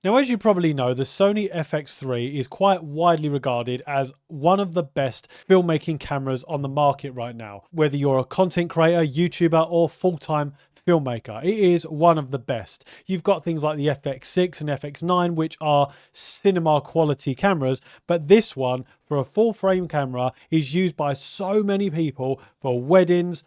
Now, as you probably know, the Sony FX3 is quite widely regarded as one of the best filmmaking cameras on the market right now. Whether you're a content creator, YouTuber, or full-time filmmaker, it is one of the best. You've got things like the FX6 and FX9, which are cinema quality cameras, but this one, for a full frame camera, is used by so many people for weddings,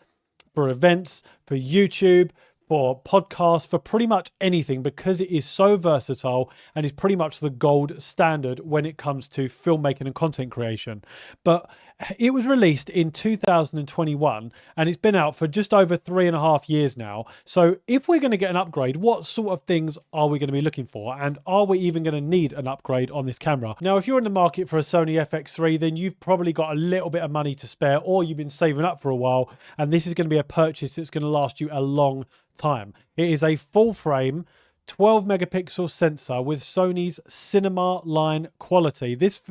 for events, for YouTube, for podcasts, for pretty much anything, because it is so versatile and is pretty much the gold standard when it comes to filmmaking and content creation. But it was released in 2021 and it's been out for just over 3.5 years now. So if we're going to get an upgrade, what sort of things are we going to be looking for? And are we even going to need an upgrade on this camera? Now, if you're in the market for a Sony FX3, then you've probably got a little bit of money to spare, or you've been saving up for a while, and this is going to be a purchase that's going to last you a long time. It is a full frame 12 megapixel sensor with Sony's cinema line quality. This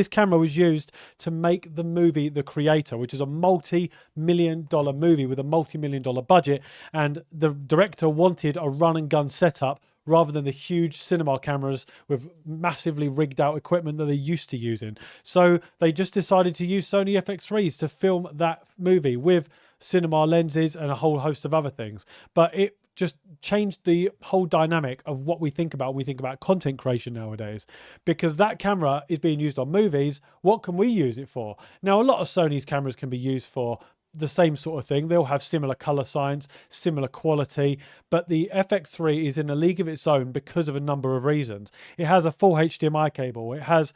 camera was used to make the movie The Creator, which is a multi-million-dollar movie with a multi-million-dollar budget, and the director wanted a run and gun setup rather than the huge cinema cameras with massively rigged out equipment that they're used to using. So they just decided to use Sony FX3s to film that movie with cinema lenses and a whole host of other things. But it just changed the whole dynamic of what we think about when we think about content creation nowadays, because that camera is being used on movies. What can we use it for? Now, a lot of Sony's cameras can be used for the same sort of thing. They'll have similar color signs, similar quality, but the FX3 is in a league of its own because of a number of reasons. It has a full HDMI cable. It has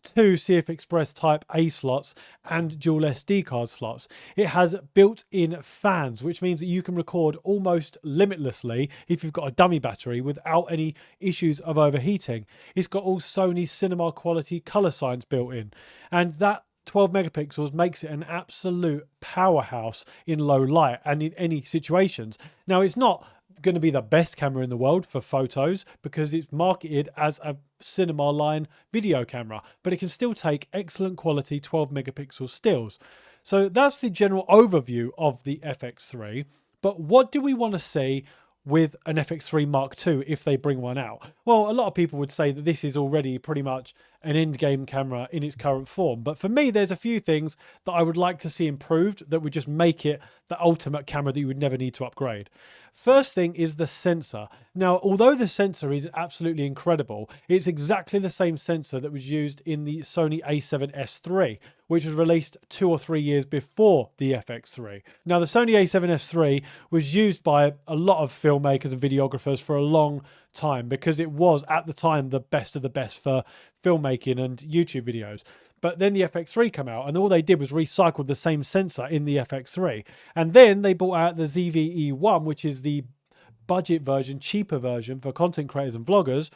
two CF Express Type A slots and dual SD card slots. It has built-in fans, which means that you can record almost limitlessly if you've got a dummy battery without any issues of overheating. It's got all Sony cinema quality color signs built in, and that 12 megapixels makes it an absolute powerhouse in low light and in any situations. Now, it's not going to be the best camera in the world for photos because it's marketed as a cinema line video camera, but it can still take excellent quality 12 megapixel stills. So that's the general overview of the FX3. But what do we want to see with an FX3 Mark II if they bring one out? Well, a lot of people would say that this is already pretty much an in-game camera in its current form. But for me, there's a few things that I would like to see improved that would just make it the ultimate camera that you would never need to upgrade. First thing is the sensor. Now, although the sensor is absolutely incredible, it's exactly the same sensor that was used in the Sony a7S III, which was released 2 or 3 years before the FX3. Now, the Sony a7S III was used by a lot of filmmakers and videographers for a long time because it was, at the time, the best of the best for filmmaking and YouTube videos. But then the FX3 came out and all they did was recycle the same sensor in the FX3. And then they brought out the ZV-E1, which is the budget version, cheaper version for content creators and vloggers,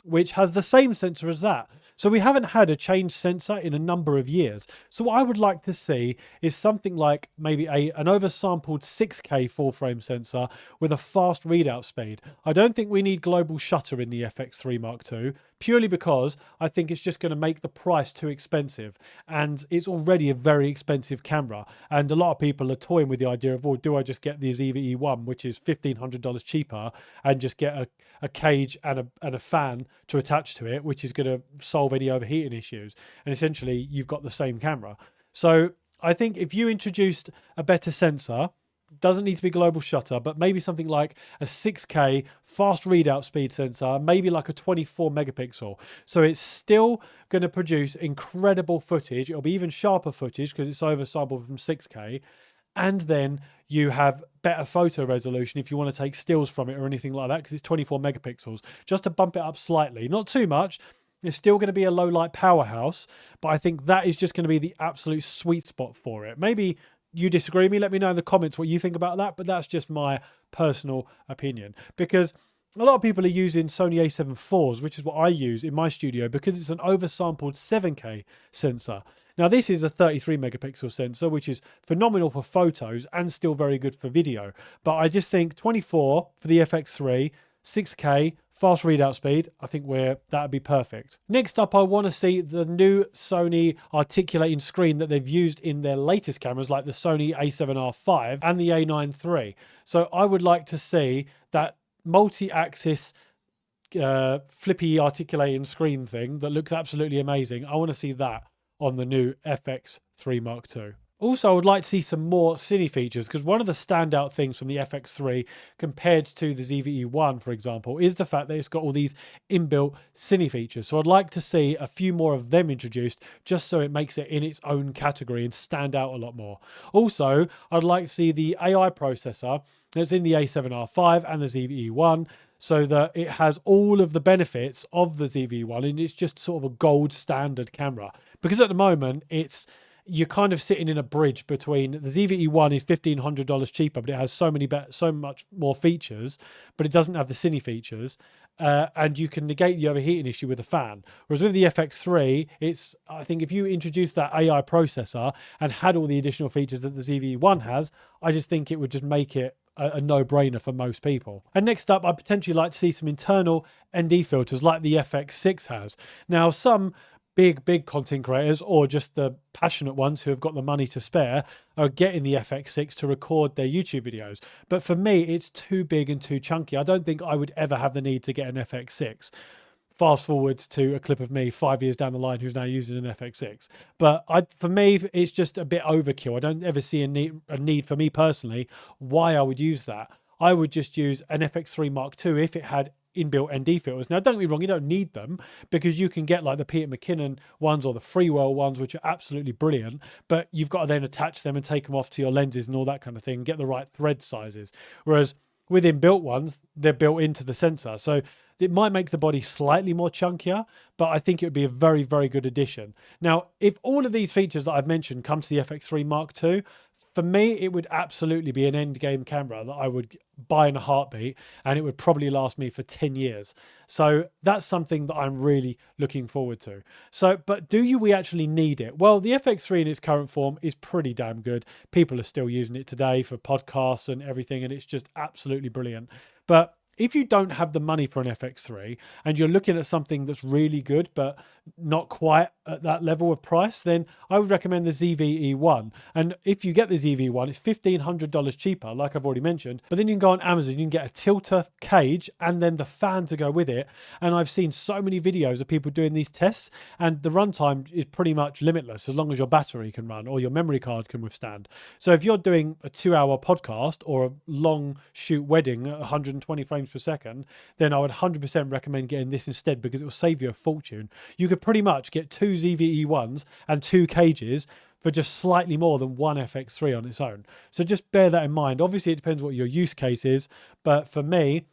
which has the same sensor as that. So we haven't had a changed sensor in a number of years. So what I would like to see is something like maybe an oversampled 6K full frame sensor with a fast readout speed. I don't think we need global shutter in the FX3 Mark II, purely because I think it's just going to make the price too expensive. And it's already a very expensive camera. And a lot of people are toying with the idea of, well, do I just get the ZV-E1, which is $1,500 cheaper, and just get a cage and a fan to attach to it, which is going to solve any overheating issues. And essentially, you've got the same camera. So I think if you introduced a better sensor, doesn't need to be global shutter, but maybe something like a 6K fast readout speed sensor, maybe like a 24 megapixel. So it's still going to produce incredible footage. It'll be even sharper footage because it's oversampled from 6K. And then you have better photo resolution if you want to take stills from it or anything like that, because it's 24 megapixels, just to bump it up slightly. Not too much. It's still going to be a low light powerhouse, but I think that is just going to be the absolute sweet spot for it. Maybe you disagree with me. Let me know in the comments what you think about that, but that's just my personal opinion, because a lot of people are using Sony a7 IVs, which is what I use in my studio, because it's an oversampled 7K sensor. Now, this is a 33 megapixel sensor, which is phenomenal for photos and still very good for video. But I just think 24 for the FX3, 6K, fast readout speed, I think that'd be perfect. Next up, I want to see the new Sony articulating screen that they've used in their latest cameras, like the Sony a7R5 and the A9 III. So I would like to see that multi-axis flippy articulating screen thing that looks absolutely amazing. I want to see that on the new FX3 Mark II. Also, I would like to see some more cine features, because one of the standout things from the FX3 compared to the ZVE1, for example, is the fact that it's got all these inbuilt cine features. So I'd like to see a few more of them introduced, just so it makes it in its own category and stand out a lot more. Also, I'd like to see the AI processor that's in the A7R5 and the ZVE1, so that it has all of the benefits of the ZVE1 and it's just sort of a gold standard camera. Because at the moment, you're kind of sitting in a bridge between the ZVE1 is $1,500 cheaper, but it has so much more features, but it doesn't have the cine features. And you can negate the overheating issue with a fan. Whereas with the FX3, I think if you introduce that AI processor and had all the additional features that the ZVE1 has, I just think it would just make it a no-brainer for most people. And next up, I'd potentially like to see some internal ND filters like the FX6 has. Now, some big content creators, or just the passionate ones who have got the money to spare, are getting the FX6 to record their YouTube videos. But for me, it's too big and too chunky. I don't think I would ever have the need to get an FX6. Fast forward to a clip of me 5 years down the line who's now using an FX6. But for me, it's just a bit overkill. I don't ever see a need for me personally why I would use that. I would just use an FX3 Mark II if it had inbuilt ND filters. Now, don't get me wrong, you don't need them, because you can get like the Peter McKinnon ones or the Freewell ones, which are absolutely brilliant, but you've got to then attach them and take them off to your lenses and all that kind of thing and get the right thread sizes. Whereas with inbuilt ones, they're built into the sensor. So it might make the body slightly more chunkier, but I think it would be a very, very good addition. Now, if all of these features that I've mentioned come to the FX3 Mark II, for me, it would absolutely be an end game camera that I would buy in a heartbeat, and it would probably last me for 10 years. So that's something that I'm really looking forward to. But we actually need it? Well, the FX3 in its current form is pretty damn good. People are still using it today for podcasts and everything, and it's just absolutely brilliant. But if you don't have the money for an FX3 and you're looking at something that's really good but not quite at that level of price, then I would recommend the ZVE1. And if you get the ZVE1, it's $1,500 cheaper, like I've already mentioned. But then you can go on Amazon, you can get a tilter cage and then the fan to go with it. And I've seen so many videos of people doing these tests, and the runtime is pretty much limitless as long as your battery can run or your memory card can withstand. So if you're doing a 2-hour podcast or a long shoot wedding at 120 frames per second, then I would 100% recommend getting this instead, because it will save you a fortune. You could pretty much get 2 ZVE1s and 2 cages for just slightly more than one FX3 on its own. So just bear that in mind. Obviously, it depends what your use case is, but for me,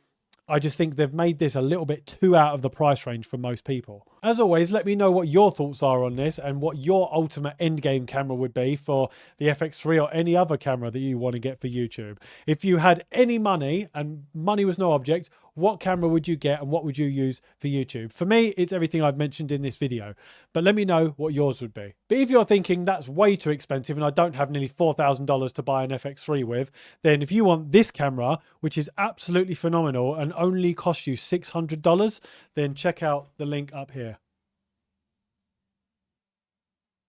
I just think they've made this a little bit too out of the price range for most people. As always, let me know what your thoughts are on this and what your ultimate endgame camera would be for the FX3 or any other camera that you want to get for YouTube. If you had any money and money was no object, what camera would you get and what would you use for YouTube? For me, it's everything I've mentioned in this video, but let me know what yours would be. But if you're thinking that's way too expensive and I don't have nearly $4,000 to buy an FX3 with, then if you want this camera, which is absolutely phenomenal and only costs you $600, then check out the link up here.